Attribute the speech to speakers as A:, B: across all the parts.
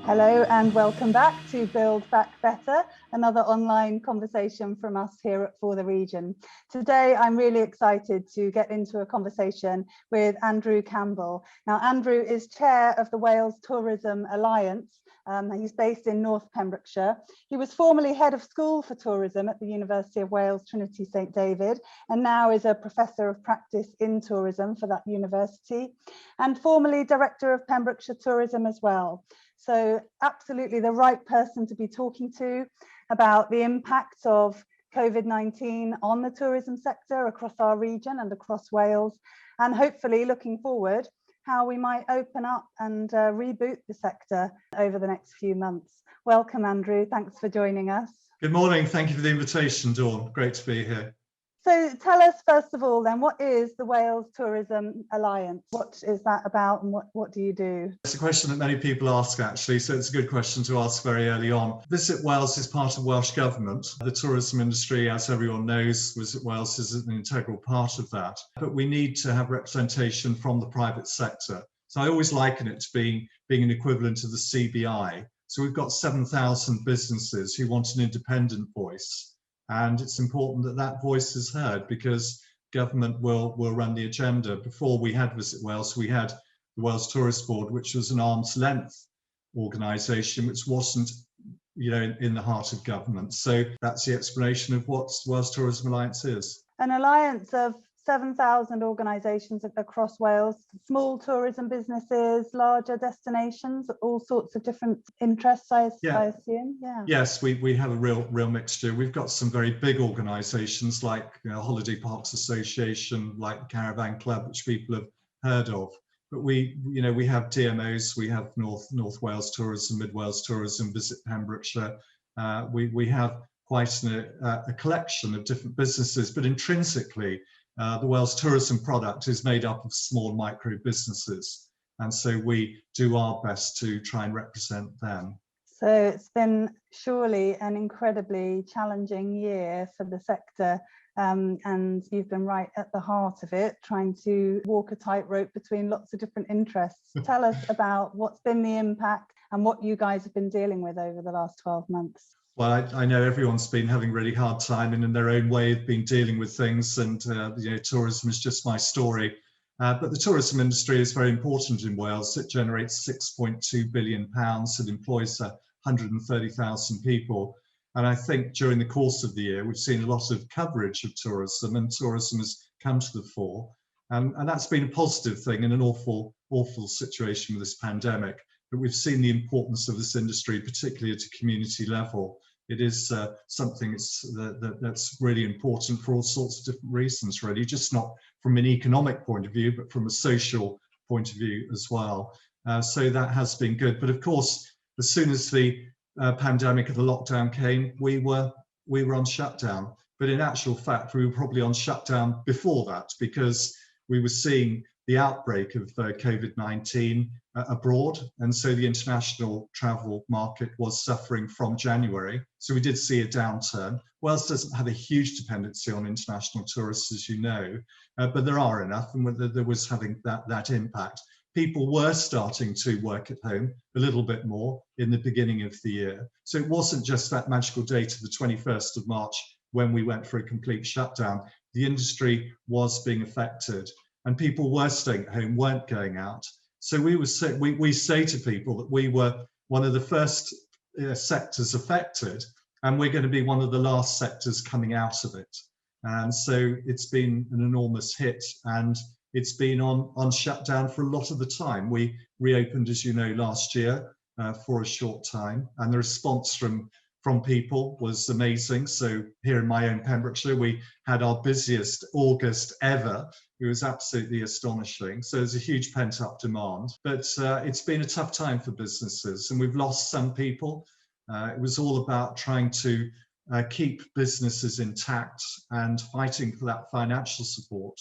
A: Hello and welcome back to Build Back Better, another online conversation from us here For the Region. Today, I'm really excited to get into a conversation with Andrew Campbell. Now, Andrew is chair of the Wales Tourism Alliance. He's based in North Pembrokeshire. He was formerly head of school for tourism at the University of Wales, Trinity St David, and now is a professor of practice in tourism for that university, and formerly director of Pembrokeshire Tourism as well. So absolutely the right person to be talking to about the impact of COVID-19 on the tourism sector across our region and across Wales, and hopefully looking forward how we might open up and reboot the sector over the next few months. Welcome, Andrew. Thanks for joining us.
B: Good morning. Thank you for the invitation, Dawn. Great to be here.
A: So tell us, first of all, then, what is the Wales Tourism Alliance? What is that about and what do you do?
B: It's a question that many people ask, actually, so it's a good question to ask very early on. Visit Wales is part of Welsh Government. The tourism industry, as everyone knows, Visit Wales is an integral part of that. But we need to have representation from the private sector. So I always liken it to being an equivalent of the CBI. So we've got 7,000 businesses who want an independent voice. And it's important that that voice is heard because government will run the agenda. Before we had Visit Wales, we had the Wales Tourist Board, which was an arm's length organisation, which wasn't, in the heart of government. So that's the explanation of what Wales Tourism Alliance is.
A: An alliance of 7,000 organisations across Wales, small tourism businesses, larger destinations, all sorts of different interests, I assume. Yeah.
B: Yes, we have a real mixture. We've got some very big organisations like Holiday Parks Association, like the Caravan Club, which people have heard of. But we have DMOs, we have North Wales Tourism, Mid Wales Tourism, Visit Pembrokeshire. We have quite a collection of different businesses, but intrinsically, the Wales tourism product is made up of small micro businesses, and so we do our best to try and represent them.
A: So it's been surely an incredibly challenging year for the sector, and you've been right at the heart of it, trying to walk a tightrope between lots of different interests. Tell us about what's been the impact and what you guys have been dealing with over the last 12 months.
B: Well, I know everyone's been having a really hard time and in their own way have been dealing with things, and tourism is just my story. But the tourism industry is very important in Wales. It generates £6.2 billion. It employs 130,000 people. And I think during the course of the year, we've seen a lot of coverage of tourism, and tourism has come to the fore. And that's been a positive thing in an awful situation with this pandemic. But we've seen the importance of this industry, particularly at a community level. It is something that's really important for all sorts of different reasons, really, just not from an economic point of view, but from a social point of view as well. So that has been good. But of course, as soon as the pandemic of the lockdown came, we were on shutdown. But in actual fact, we were probably on shutdown before that, because we were seeing the outbreak of COVID-19 abroad, and so the international travel market was suffering from January. So we did see a downturn. Wales doesn't have a huge dependency on international tourists, as you know, but there are enough, and there was having that impact. People were starting to work at home a little bit more in the beginning of the year. So it wasn't just that magical date of the 21st of March when we went for a complete shutdown. The industry was being affected, and people were staying at home, weren't going out. So we say to people that we were one of the first sectors affected, and we're going to be one of the last sectors coming out of it. And so it's been an enormous hit, and it's been on shutdown for a lot of the time. We reopened, as you know, last year for a short time, and the response from people was amazing. So here in my own Pembrokeshire, we had our busiest August ever. It was absolutely astonishing. So there's a huge pent-up demand, but it's been a tough time for businesses, and we've lost some people. It was all about trying to keep businesses intact and fighting for that financial support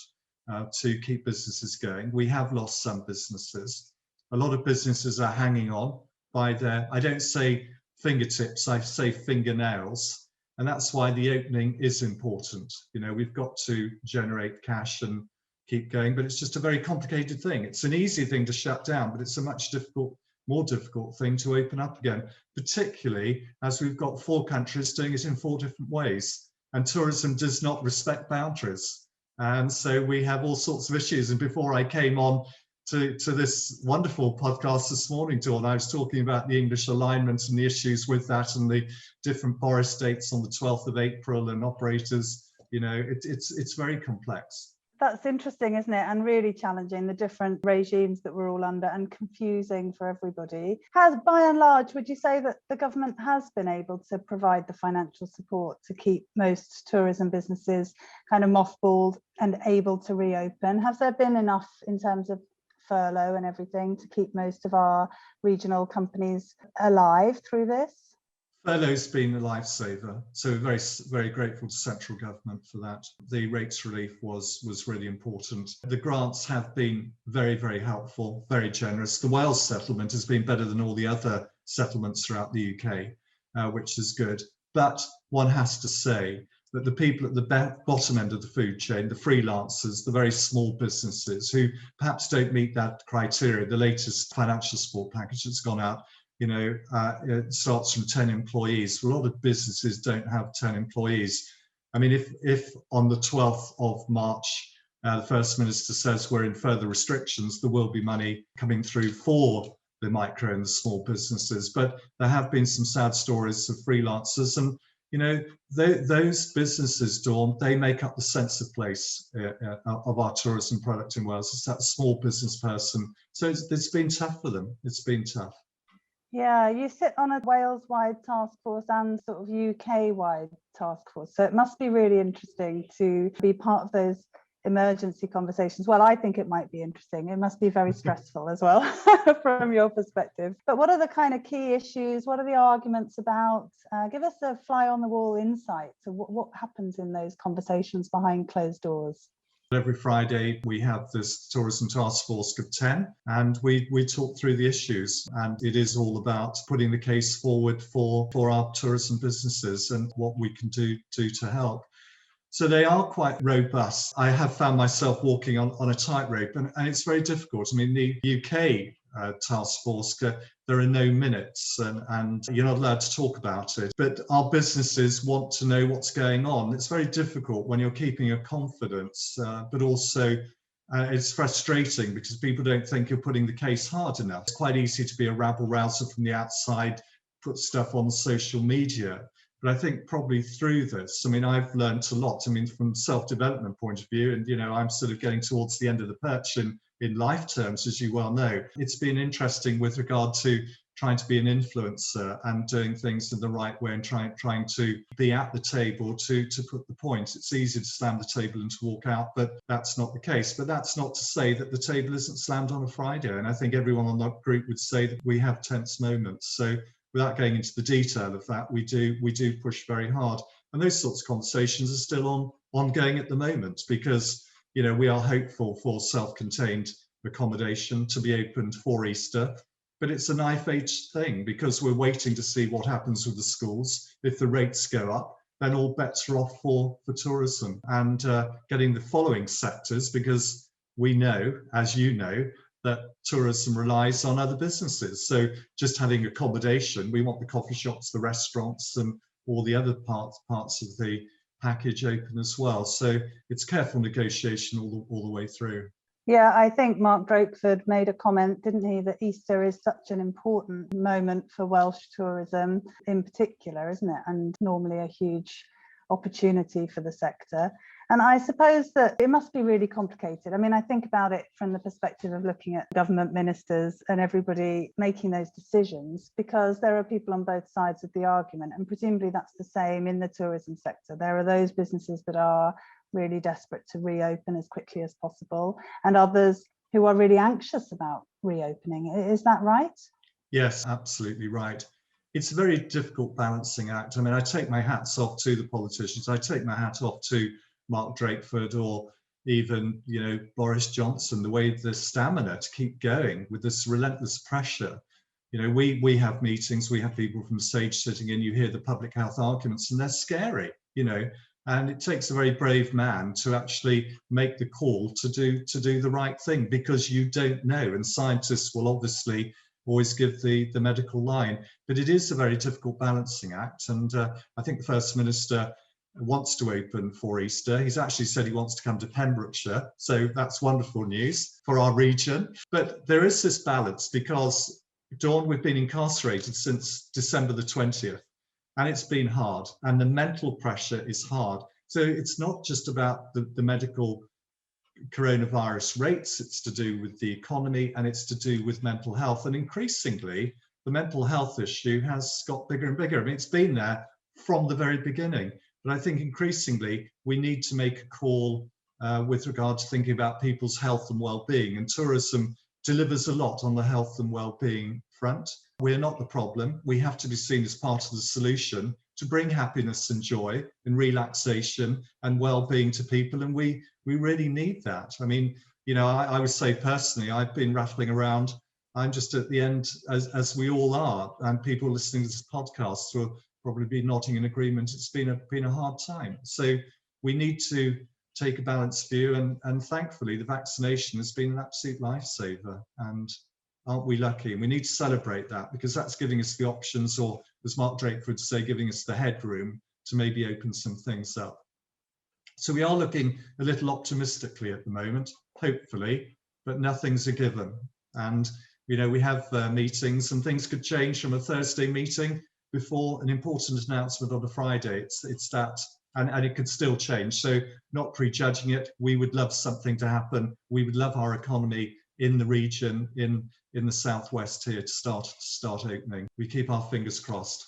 B: to keep businesses going. We have lost some businesses. A lot of businesses are hanging on by their, I don't say fingertips, I say fingernails. And that's why the opening is important. We've got to generate cash and keep going, but it's just a very complicated thing. It's an easy thing to shut down, but it's a much more difficult thing to open up again, particularly as we've got 4 countries doing it in 4 different ways. And tourism does not respect boundaries. And so we have all sorts of issues. And before I came on to this wonderful podcast this morning, Dawn, I was talking about the English alignment and the issues with that and the different Boris dates on the 12th of April and operators. It's very complex.
A: That's interesting, isn't it? And really challenging, the different regimes that we're all under, and confusing for everybody. By and large, would you say that the government has been able to provide the financial support to keep most tourism businesses kind of mothballed and able to reopen? Has there been enough in terms of furlough and everything to keep most of our regional companies alive through this?
B: Furlough's been a lifesaver, so very, very grateful to central government for that. The rates relief was really important. The grants have been very, very helpful, very generous. The Wales settlement has been better than all the other settlements throughout the UK, which is good. But one has to say that the people at the bottom end of the food chain, the freelancers, the very small businesses who perhaps don't meet that criteria, the latest financial support package that's gone out, it starts from 10 employees. A lot of businesses don't have 10 employees. I mean, if on the 12th of March, the First Minister says we're in further restrictions, there will be money coming through for the micro and the small businesses. But there have been some sad stories of freelancers, and those businesses, Dawn, they make up the sense of place of our tourism product in Wales. It's that small business person. So it's been tough for them. It's been tough.
A: Yeah, you sit on a Waleswide task force and sort of UK-wide task force. So it must be really interesting to be part of those emergency conversations. Well, I think it might be interesting. It must be very stressful as well from your perspective. But what are the kind of key issues? What are the arguments about? Give us a fly on the wall insight to what happens in those conversations behind closed doors.
B: Every Friday we have this tourism task force of 10, and we talk through the issues, and it is all about putting the case forward for our tourism businesses and what we can do to help. So they are quite robust. I have found myself walking on a tightrope, and it's very difficult. I mean, the UK task force, there are no minutes and you're not allowed to talk about it. But our businesses want to know what's going on. It's very difficult when you're keeping a confidence, but also it's frustrating because people don't think you're putting the case hard enough. It's quite easy to be a rabble-rouser from the outside, put stuff on social media. But I think probably through this, I mean, I've learned a lot. I mean, from self-development point of view, and, I'm sort of getting towards the end of the perch in life terms, as you well know. It's been interesting with regard to trying to be an influencer and doing things in the right way and trying to be at the table to put the point. It's easy to slam the table and to walk out, but that's not the case. But that's not to say that the table isn't slammed on a Friday. And I think everyone on that group would say that we have tense moments. So without going into the detail of that, we do push very hard. And those sorts of conversations are still ongoing at the moment because, we are hopeful for self-contained accommodation to be opened for Easter. But it's a knife-edged thing because we're waiting to see what happens with the schools. If the rates go up, then all bets are off for tourism and getting the following sectors, because we know, as you know, that tourism relies on other businesses. So just having accommodation, we want the coffee shops, the restaurants, and all the other parts of the package open as well. So it's careful negotiation all the way through.
A: Yeah, I think Mark Drakeford made a comment, didn't he, that Easter is such an important moment for Welsh tourism in particular, isn't it? And normally a huge opportunity for the sector. And I suppose that it must be really complicated. I mean, I think about it from the perspective of looking at government ministers and everybody making those decisions, because there are people on both sides of the argument. And presumably that's the same in the tourism sector. There are those businesses that are really desperate to reopen as quickly as possible, and others who are really anxious about reopening. Is that right?
B: Yes, absolutely right. It's a very difficult balancing act. I mean, I take my hats off to the politicians. I take my hat off to Mark Drakeford or even, Boris Johnson, the way the stamina to keep going with this relentless pressure. We have meetings, we have people from the stage sitting in, you hear the public health arguments and they're scary, and it takes a very brave man to actually make the call to do the right thing, because you don't know. And scientists will obviously always give the medical line. But it is a very difficult balancing act. And I think the First Minister wants to open for Easter. He's actually said he wants to come to Pembrokeshire. So that's wonderful news for our region. But there is this balance because, Dawn, we've been incarcerated since December the 20th. And it's been hard. And the mental pressure is hard. So it's not just about the medical coronavirus rates, it's to do with the economy and it's to do with mental health. And increasingly, the mental health issue has got bigger and bigger. I mean, it's been there from the very beginning. But I think increasingly we need to make a call with regard to thinking about people's health and well-being. And tourism delivers a lot on the health and well-being front. We're not the problem. We have to be seen as part of the solution to bring happiness and joy and relaxation and well-being to people. And we really need that. I mean, you know, I would say personally, I've been rattling around. I'm just at the end, as we all are, and people listening to this podcast will probably be nodding in agreement. It's been a hard time. So we need to take a balanced view, and thankfully the vaccination has been an absolute lifesaver. And aren't we lucky? And we need to celebrate that, because that's giving us the options, or as Mark Drake would say, giving us the headroom to maybe open some things up. So we are looking a little optimistically at the moment, hopefully, but nothing's a given. And, you know, we have meetings, and things could change from a Thursday meeting before an important announcement on a Friday. It's that, and it could still change. So not prejudging it, we would love something to happen. We would love our economy in the region, in the southwest here, to start opening. We keep our fingers crossed.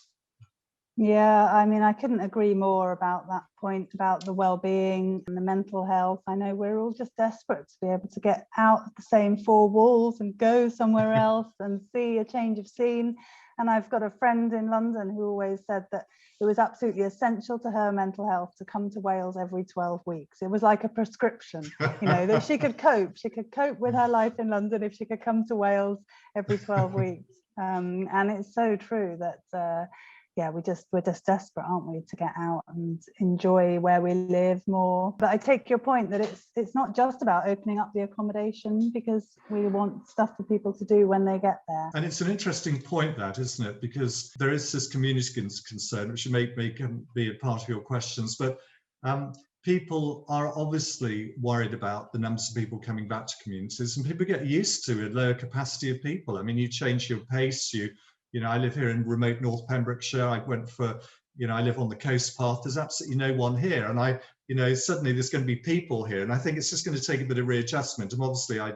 A: Yeah, I mean, I couldn't agree more about that point about the well-being and the mental health. I know we're all just desperate to be able to get out of the same four walls and go somewhere else and see a change of scene. And I've got a friend in London who always said that it was absolutely essential to her mental health to come to Wales every 12 weeks. It was like a prescription, you know, that she could cope. She could cope with her life in London if she could come to Wales every 12 weeks. And it's so true that yeah, we're just desperate, aren't we, to get out and enjoy where we live more. But I take your point that it's not just about opening up the accommodation, because we want stuff for people to do when they get there.
B: And it's an interesting point, that, isn't it? Because there is this community concern, which may be a part of your questions, but people are obviously worried about the numbers of people coming back to communities, and people get used to a lower capacity of people. I mean, you change your pace, you know, I live here in remote North Pembrokeshire. I went for, you know, I live on the coast path. There's absolutely no one here. And you know, suddenly there's going to be people here. And I think it's just going to take a bit of readjustment. And obviously, I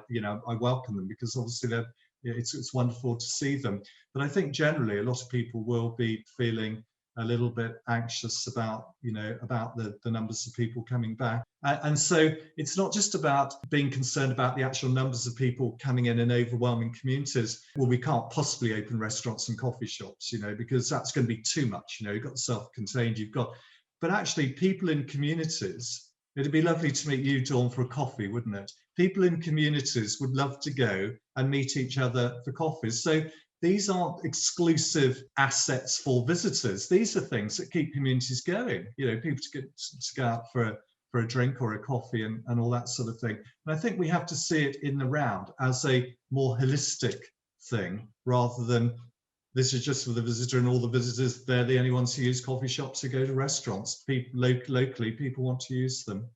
B: welcome them, because obviously it's wonderful to see them. But I think generally a lot of people will be feeling a little bit anxious about, you know, about the numbers of people coming back. And so it's not just about being concerned about the actual numbers of people coming in overwhelming communities. Well, we can't possibly open restaurants and coffee shops, you know, because that's going to be too much. You know, you've got self-contained, but actually people in communities, it'd be lovely to meet you, Dawn, for a coffee, wouldn't it? People in communities would love to go and meet each other for coffees. So these aren't exclusive assets for visitors. These are things that keep communities going. You know, people to go out for a drink or a coffee and all that sort of thing. And I think we have to see it in the round as a more holistic thing, rather than this is just for the visitor and all the visitors, they're the only ones who use coffee shops or go to restaurants. People locally, people want to use them.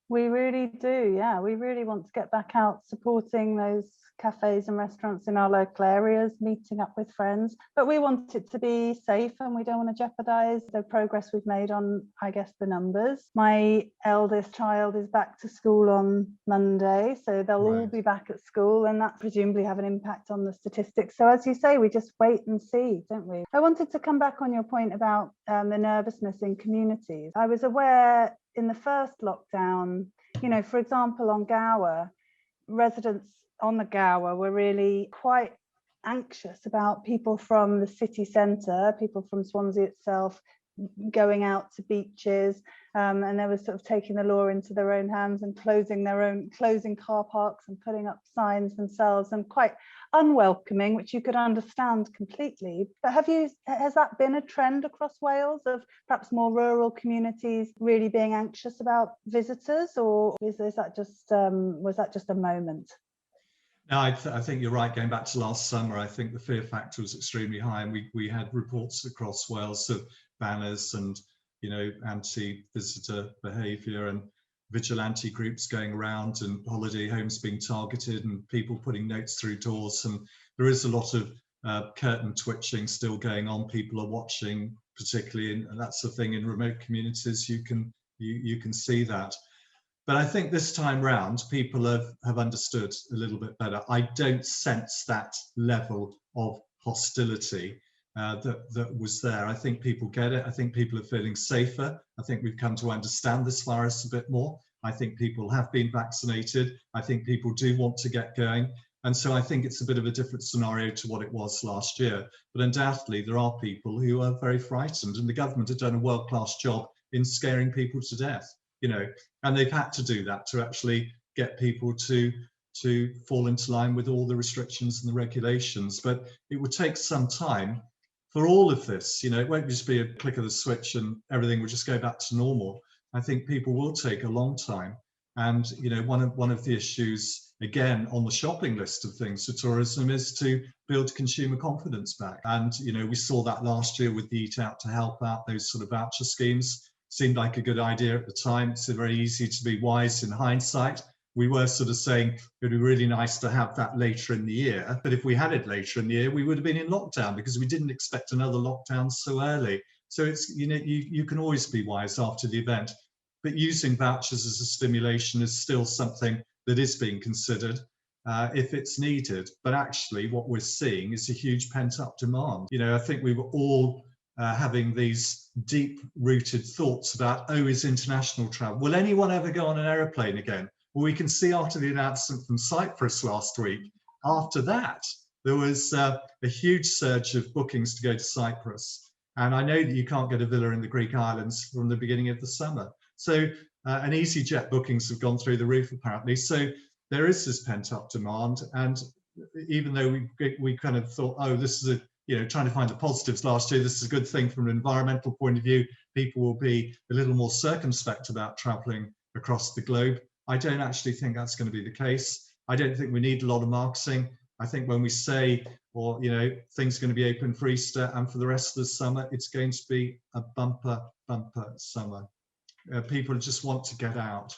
A: We really do, yeah. We really want to get back out supporting those cafes and restaurants in our local areas, meeting up with friends. But we want it to be safe, and we don't want to jeopardise the progress we've made on, I guess, the numbers. My eldest child is back to school on Monday, so they'll all be back at school, and that presumably have an impact on the statistics. So as you say, we just wait and see, don't we? I wanted to come back on your point about the nervousness in communities. I was aware in the first lockdown, you know, for example, on Gower, residents on the Gower were really quite anxious about people from the city centre, people from Swansea itself, going out to beaches, and they were sort of taking the law into their own hands and closing car parks and putting up signs themselves, and quite unwelcoming, which you could understand completely. But has that been a trend across Wales, of perhaps more rural communities really being anxious about visitors, or is that just was that just a moment?
B: No, I think you're right. Going back to last summer, I think the fear factor was extremely high, and we had reports across Wales of banners and, you know, anti-visitor behaviour and vigilante groups going around and holiday homes being targeted and people putting notes through doors. And there is a lot of curtain twitching still going on. People are watching, particularly, and that's the thing in remote communities. You can see that. But I think this time round, people have understood a little bit better. I don't sense that level of hostility that was there. I think people get it. I think people are feeling safer. I think we've come to understand this virus a bit more. I think people have been vaccinated. I think people do want to get going. And so I think it's a bit of a different scenario to what it was last year. But undoubtedly, there are people who are very frightened, and the government have done a world-class job in scaring people to death, you know, and they've had to do that to actually get people to fall into line with all the restrictions and the regulations. But it would take some time for all of this. You know, it won't just be a click of the switch and everything will just go back to normal. I think people will take a long time. And, you know, one of the issues, again, on the shopping list of things for tourism is to build consumer confidence back. And, you know, we saw that last year with the Eat Out to Help Out, those sort of voucher schemes. Seemed like a good idea at the time. It's very easy to be wise in hindsight. We were sort of saying it would be really nice to have that later in the year. But if we had it later in the year, we would have been in lockdown because we didn't expect another lockdown so early. So it's, you know, you can always be wise after the event. But using vouchers as a stimulation is still something that is being considered if it's needed. But actually what we're seeing is a huge pent-up demand. You know, I think we were all having these deep-rooted thoughts about, oh, is international travel? Will anyone ever go on an aeroplane again? Well, we can see after the announcement from Cyprus last week, after that, there was a huge surge of bookings to go to Cyprus. And I know that you can't get a villa in the Greek islands from the beginning of the summer. So, and EasyJet bookings have gone through the roof, apparently. So there is this pent-up demand. And even though we kind of thought, oh, this is you know, trying to find the positives last year, this is a good thing from an environmental point of view. People will be a little more circumspect about traveling across the globe. I don't actually think that's going to be the case. I don't think we need a lot of marketing. I think when we say, or, you know, things are going to be open for Easter and for the rest of the summer, it's going to be a bumper summer. People just want to get out.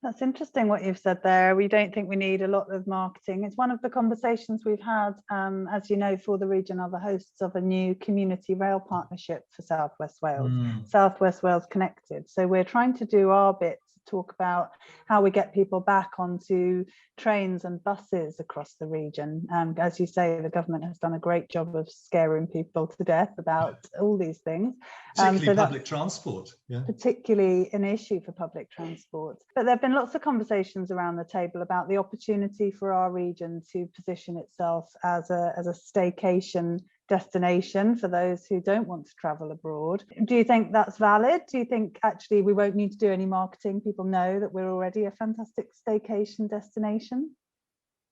A: That's interesting what you've said there. We don't think we need a lot of marketing. It's one of the conversations we've had, as you know, for the region, are the hosts of a new community rail partnership for South West Wales, South West Wales Connected. So we're trying to do our bit to talk about how we get people back onto trains and buses across the region. As you say, the government has done a great job of scaring people to death about all these things.
B: Particularly public transport. Yeah.
A: Particularly an issue for public transport. But there have been lots of conversations around the table about the opportunity for our region to position itself as a staycation destination for those who don't want to travel abroad. Do you think that's valid? Do you think actually we won't need to do any marketing? People know that we're already a fantastic staycation destination?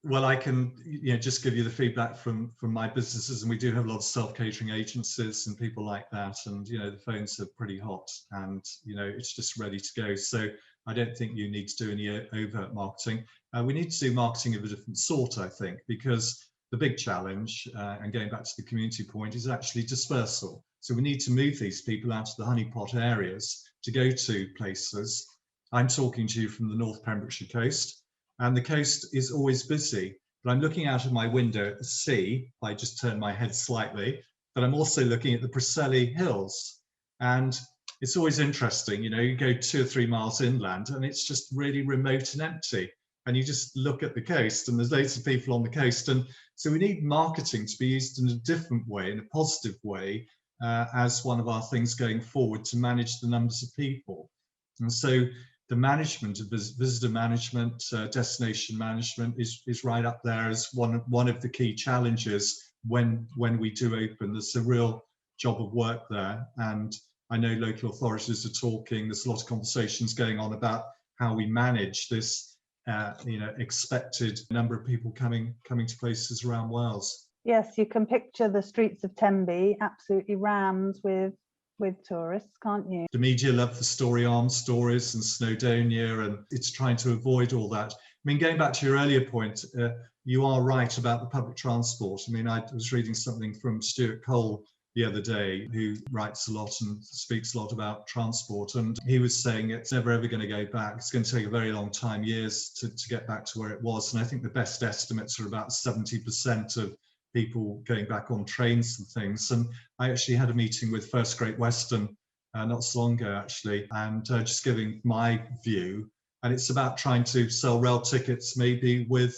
B: Well, I can, you know, just give you the feedback from my businesses, and we do have a lot of self-catering agencies and people like that, and, you know, the phones are pretty hot and, you know, it's just ready to go. So I don't think you need to do any overt marketing. We need to do marketing of a different sort, I think, because the big challenge, and going back to the community point, is actually dispersal. So we need to move these people out of the honeypot areas to go to places. I'm talking to you from the North Pembrokeshire coast, and the coast is always busy. But I'm looking out of my window at the sea. I just turn my head slightly, but I'm also looking at the Preseli Hills. And it's always interesting, you know, you go 2 or 3 miles inland and it's just really remote and empty. And you just look at the coast and there's loads of people on the coast. And so we need marketing to be used in a different way, in a positive way, as one of our things going forward to manage the numbers of people. And so the management of visitor management, destination management is right up there as one of the key challenges when we do open. There's a real job of work there. And I know local authorities are talking, there's a lot of conversations going on about how we manage this you know, expected number of people coming to places around Wales. Yes,
A: you can picture the streets of Tenby absolutely rammed with tourists, can't you?
B: The media love the story arm stories and Snowdonia, and it's trying to avoid all that. I mean, going back to your earlier point, you are right about the public transport. I mean, I was reading something from Stuart Cole the other day, who writes a lot and speaks a lot about transport, and he was saying it's never ever going to go back. It's going to take a very long time, years, to get back to where it was. And I think the best estimates are about 70% of people going back on trains and things. And I actually had a meeting with First Great Western not so long ago, actually, and just giving my view. And it's about trying to sell rail tickets, maybe with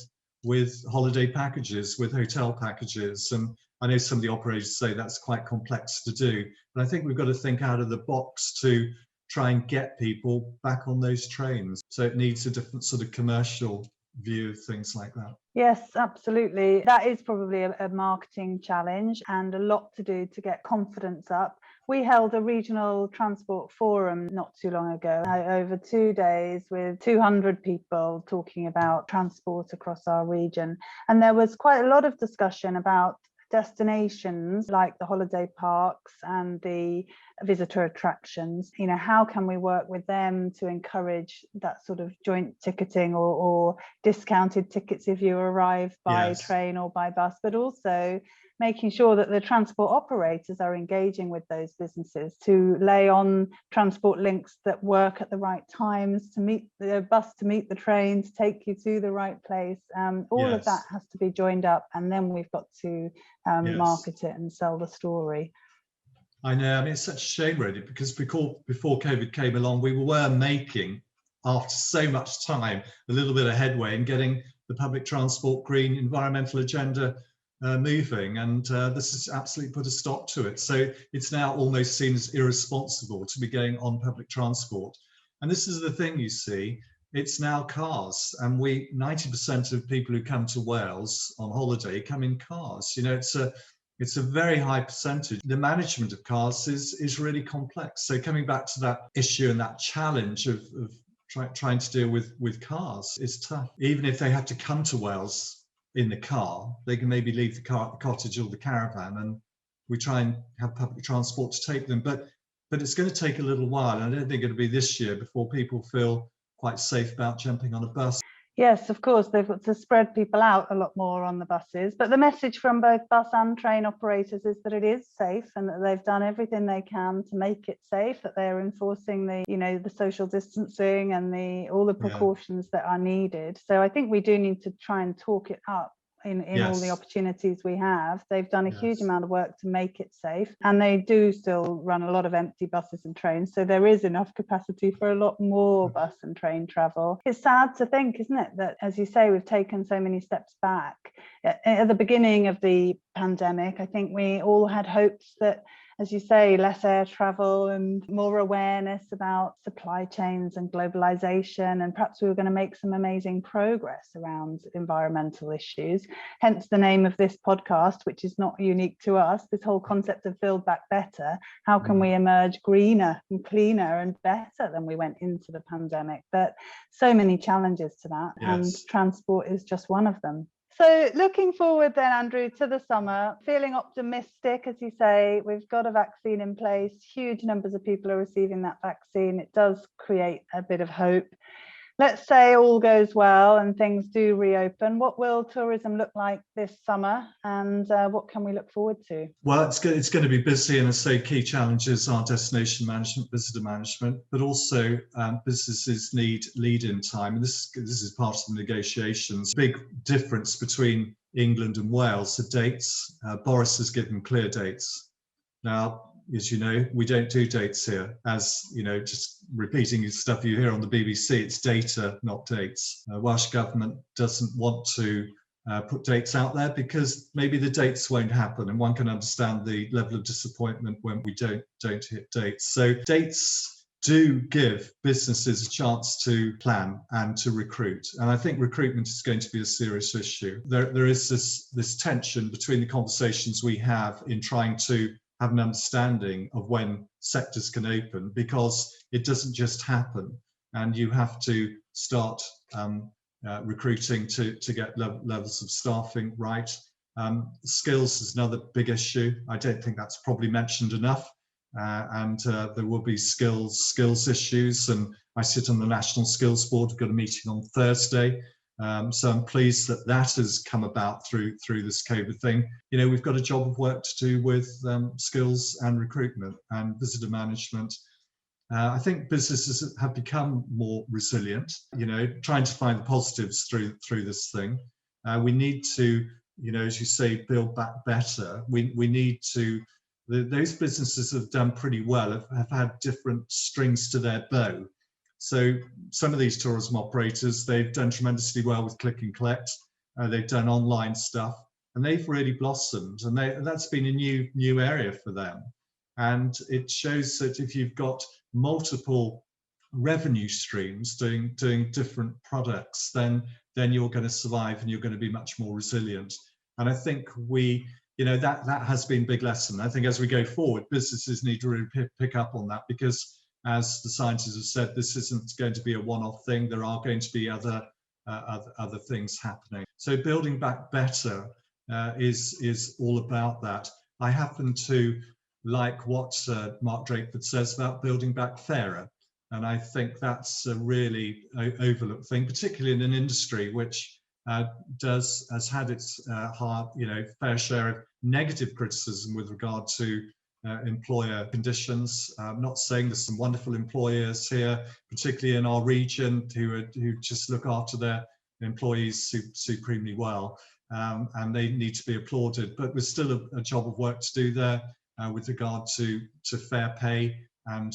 B: holiday packages, with hotel packages. And I know some of the operators say that's quite complex to do, but I think we've got to think out of the box to try and get people back on those trains. So it needs a different sort of commercial view of things like that.
A: Yes, absolutely. That is probably a marketing challenge and a lot to do to get confidence up. We held a regional transport forum not too long ago, over 2 days, with 200 people talking about transport across our region. And there was quite a lot of discussion about destinations like the holiday parks and the visitor attractions. You know, how can we work with them to encourage that sort of joint ticketing or discounted tickets if you arrive by train or by bus, but also making sure that the transport operators are engaging with those businesses to lay on transport links that work at the right times, to meet the bus, to meet the train, to take you to the right place. All of that has to be joined up, and then we've got to market it and sell the story.
B: I know, I mean, it's such a shame really, because before COVID came along, we were making, after so much time, a little bit of headway in getting the public transport green environmental agenda moving, and this has absolutely put a stop to it. So it's now almost seen as irresponsible to be going on public transport. And this is the thing, you see, it's now cars, and 90% of people who come to Wales on holiday come in cars. You know, it's a very high percentage. The management of cars is really complex. So coming back to that issue and that challenge of trying to deal with cars is tough. Even if they have to come to Wales in the car, they can maybe leave the cottage or the caravan, and we try and have public transport to take them. But it's going to take a little while. And I don't think it'll be this year before people feel quite safe about jumping on a bus.
A: Yes, of course, they've got to spread people out a lot more on the buses. But the message from both bus and train operators is that it is safe, and that they've done everything they can to make it safe, that they're enforcing the social distancing and all the precautions that are needed. So I think we do need to try and talk it up in all the opportunities we have. They've done a huge amount of work to make it safe, and they do still run a lot of empty buses and trains, so there is enough capacity for a lot more bus and train travel. It's sad to think, isn't it, that, as you say, we've taken so many steps back. At the beginning of the pandemic, I think we all had hopes that, as you say, less air travel and more awareness about supply chains and globalization, and perhaps we were going to make some amazing progress around environmental issues. Hence the name of this podcast, which is not unique to us, this whole concept of Build Back Better. How can we emerge greener and cleaner and better than we went into the pandemic? But so many challenges to that, and transport is just one of them. So looking forward then, Andrew, to the summer, feeling optimistic, as you say, we've got a vaccine in place, huge numbers of people are receiving that vaccine. It does create a bit of hope. Let's say all goes well and things do reopen. What will tourism look like this summer, and what can we look forward to?
B: Well, it's going to be busy, and as I say, key challenges are destination management, visitor management, but also businesses need lead-in time, and this is part of the negotiations. Big difference between England and Wales, the dates. Boris has given clear dates. Now, as you know, we don't do dates here. As you know, just repeating stuff you hear on the BBC, it's data, not dates. Welsh Government doesn't want to put dates out there because maybe the dates won't happen, and one can understand the level of disappointment when we don't hit dates. So dates do give businesses a chance to plan and to recruit, and I think recruitment is going to be a serious issue. There is this tension between the conversations we have in trying to have an understanding of when sectors can open, because it doesn't just happen, and you have to start recruiting to get levels of staffing right. Skills is another big issue. I don't think that's probably mentioned enough, and there will be skills issues, and I sit on the National Skills Board. We've got a meeting on Thursday, So I'm pleased that that has come about through this COVID thing. You know, we've got a job of work to do with skills and recruitment and visitor management. I think businesses have become more resilient, you know, trying to find the positives through this thing. We need to, you know, as you say, build back better. We need to, those businesses have done pretty well, have had different strings to their bow. So some of these tourism operators, they've done tremendously well with click and collect. They've done online stuff, and they've really blossomed, and that's been a new area for them. And it shows that if you've got multiple revenue streams doing different products, then you're going to survive and you're going to be much more resilient. And I think we, you know, that has been a big lesson. I think as we go forward, businesses need to really pick up on that, because as the scientists have said, this isn't going to be a one-off thing. There are going to be other things happening. So building back better is all about that. I happen to like what Mark Drakeford says about building back fairer, and I think that's a really overlooked thing, particularly in an industry which has had its fair share of negative criticism with regard to employer conditions. I'm not saying there's some wonderful employers here, particularly in our region, who just look after their employees supremely well, and they need to be applauded. But there's still a job of work to do there with regard to fair pay and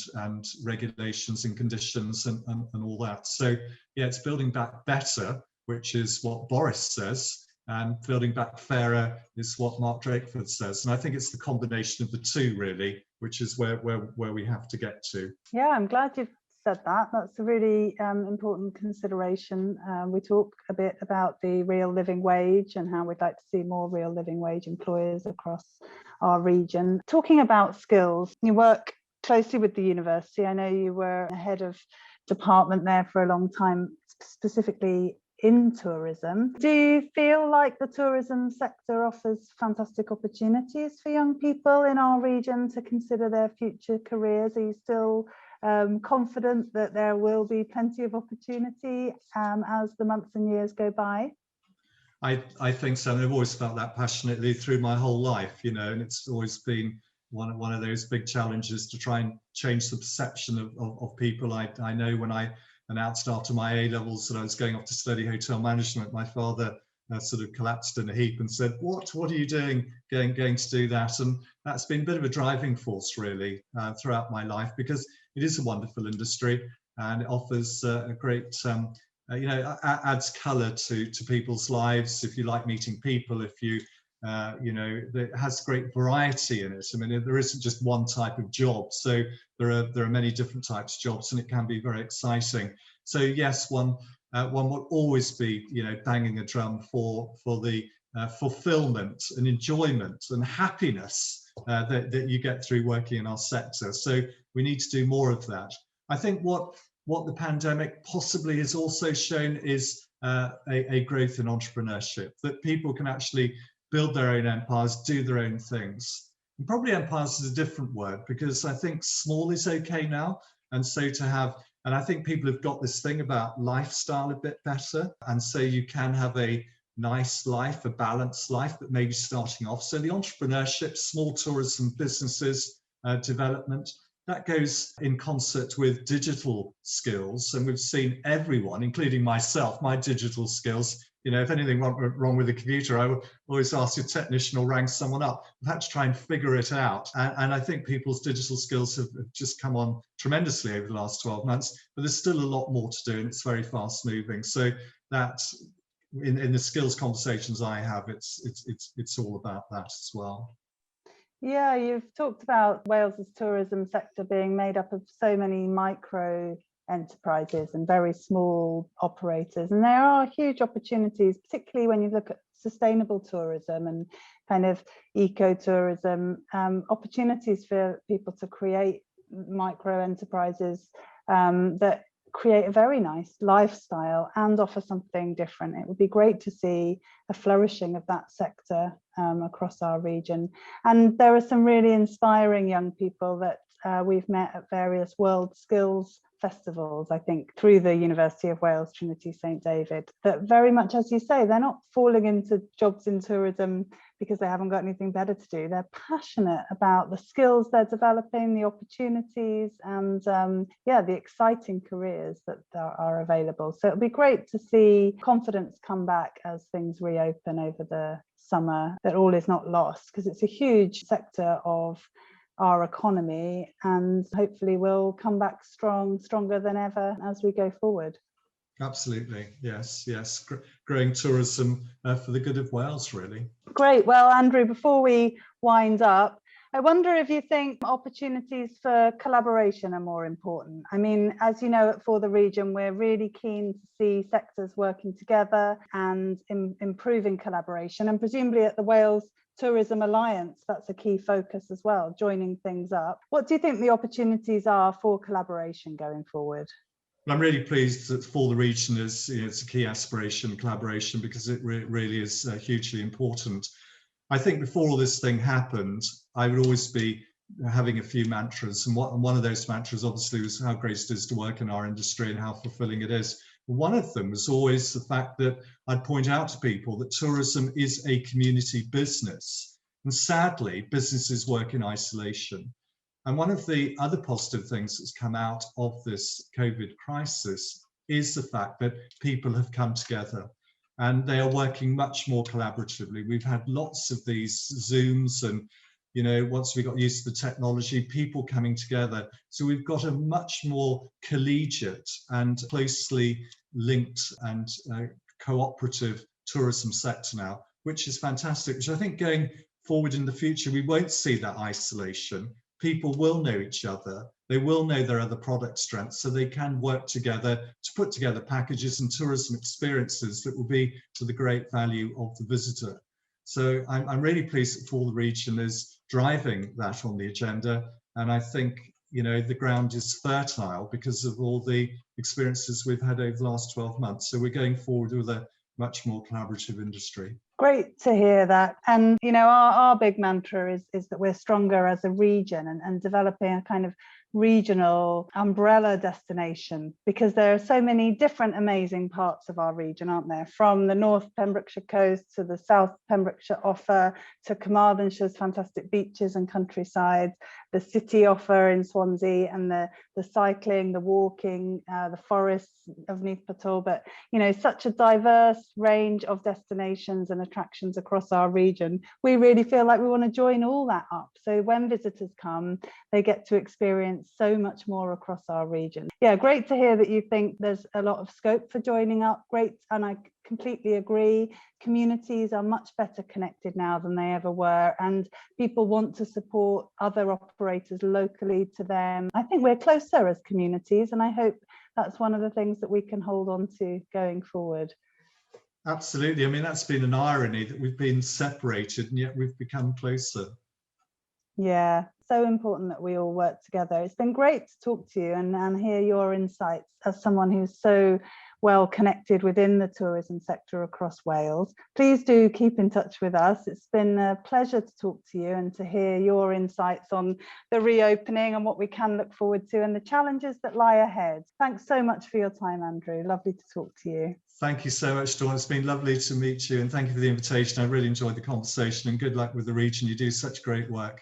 B: regulations and conditions and all that. So yeah, it's building back better, which is what Boris says, and building back fairer is what Mark Drakeford says. And I think it's the combination of the two, really, which is where we have to get to.
A: Yeah, I'm glad you've said that. That's a really important consideration. We talk a bit about the real living wage and how we'd like to see more real living wage employers across our region. Talking about skills, you work closely with the university. I know you were head of department there for a long time, specifically in tourism. Do you feel like the tourism sector offers fantastic opportunities for young people in our region to consider their future careers? Are you still confident that there will be plenty of opportunity as the months and years go by?
B: I think so. And I've always felt that passionately through my whole life, you know, and it's always been one of those big challenges to try and change the perception of people. I know when I announced after my A-levels that I was going off to study hotel management, my father sort of collapsed in a heap and said, what are you doing going to do that? And that's been a bit of a driving force, really, throughout my life, because it is a wonderful industry and it offers a great, adds colour to people's lives. If you like meeting people, if you, it has great variety in it. I mean, there isn't just one type of job. So there are many different types of jobs, and it can be very exciting. So yes, one will always be, banging a drum for the fulfillment and enjoyment and happiness that you get through working in our sector. So we need to do more of that. I think what the pandemic possibly has also shown is a growth in entrepreneurship, that people can actually build their own empires, do their own things. And probably empires is a different word, because I think small is okay now. And so to have, and I think people have got this thing about lifestyle a bit better. And so you can have a nice life, a balanced life, but maybe starting off. So the entrepreneurship, small tourism businesses, development, that goes in concert with digital skills. And we've seen everyone, including myself, my digital skills. If anything wrong with the computer, I would always ask a technician or ring someone up. I've had to try and figure it out. And I think people's digital skills have just come on tremendously over the last 12 months, but there's still a lot more to do, and it's very fast moving. So that in the skills conversations I have, it's all about that as well.
A: Yeah, you've talked about Wales's tourism sector being made up of so many micro enterprises and very small operators, and there are huge opportunities, particularly when you look at sustainable tourism and kind of ecotourism, opportunities for people to create micro enterprises that create a very nice lifestyle and offer something different. It would be great to see a flourishing of that sector across our region. And there are some really inspiring young people that we've met at various World Skills festivals, I think, through the University of Wales, Trinity St David, that very much, as you say, they're not falling into jobs in tourism because they haven't got anything better to do. They're passionate about the skills they're developing, the opportunities, and the exciting careers that are available. So it'll be great to see confidence come back as things reopen over the summer, that all is not lost, because it's a huge sector of our economy, and hopefully we'll come back stronger than ever as we go forward.
B: Absolutely, yes. Growing tourism for the good of Wales, really.
A: Great. Well, Andrew, before we wind up, I wonder if you think opportunities for collaboration are more important. I mean, as you know, For the Region, we're really keen to see sectors working together and improving collaboration, and presumably at the Wales Tourism Alliance, that's a key focus as well, joining things up. What do you think the opportunities are for collaboration going forward?
B: I'm really pleased that For the Region is, it's a key aspiration, collaboration, because it really is hugely important. I think before all this thing happened, I would always be having a few mantras, and one of those mantras obviously was how great it is to work in our industry and how fulfilling it is. One of them was always the fact that I'd point out to people that tourism is a community business, and sadly businesses work in isolation. And one of the other positive things that's come out of this COVID crisis is the fact that people have come together and they are working much more collaboratively. We've had lots of these Zooms, and once we got used to the technology, people coming together. So we've got a much more collegiate and closely linked and cooperative tourism sector now, which is fantastic, which I think going forward in the future, we won't see that isolation. People will know each other, they will know their other product strengths, so they can work together to put together packages and tourism experiences that will be to the great value of the visitor. So I'm really pleased that For the Region is driving that on the agenda, and I think the ground is fertile because of all the experiences we've had over the last 12 months. So we're going forward with a much more collaborative industry.
A: Great to hear that. And our big mantra is that we're stronger as a region, and developing a kind of regional umbrella destination, because there are so many different amazing parts of our region, aren't there? From the North Pembrokeshire coast to the South Pembrokeshire offer, to Carmarthanshire's fantastic beaches and countryside, the city offer in Swansea, and the cycling, the walking, the forests of Neath Talbot. Such a diverse range of destinations and attractions across our region. We really feel like we want to join all that up, so when visitors come, they get to experience so much more across our region. Yeah, great to hear that you think there's a lot of scope for joining up. Great, and I completely agree. Communities are much better connected now than they ever were, and people want to support other operators locally to them. I think we're closer as communities, and I hope that's one of the things that we can hold on to going forward.
B: Absolutely. I mean, that's been an irony that we've been separated and yet we've become closer.
A: Yeah, so important that we all work together. It's been great to talk to you and hear your insights as someone who's so well connected within the tourism sector across Wales. Please do keep in touch with us. It's been a pleasure to talk to you and to hear your insights on the reopening and what we can look forward to and the challenges that lie ahead. Thanks so much for your time, Andrew. Lovely to talk to you.
B: Thank you so much, Dawn. It's been lovely to meet you, and thank you for the invitation. I really enjoyed the conversation, and good luck with the region. You do such great work.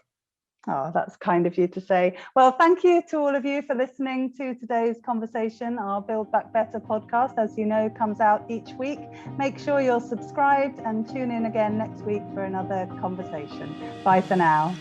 A: Oh, that's kind of you to say. Well, thank you to all of you for listening to today's conversation. Our Build Back Better podcast, as you know, comes out each week. Make sure you're subscribed and tune in again next week for another conversation. Bye for now.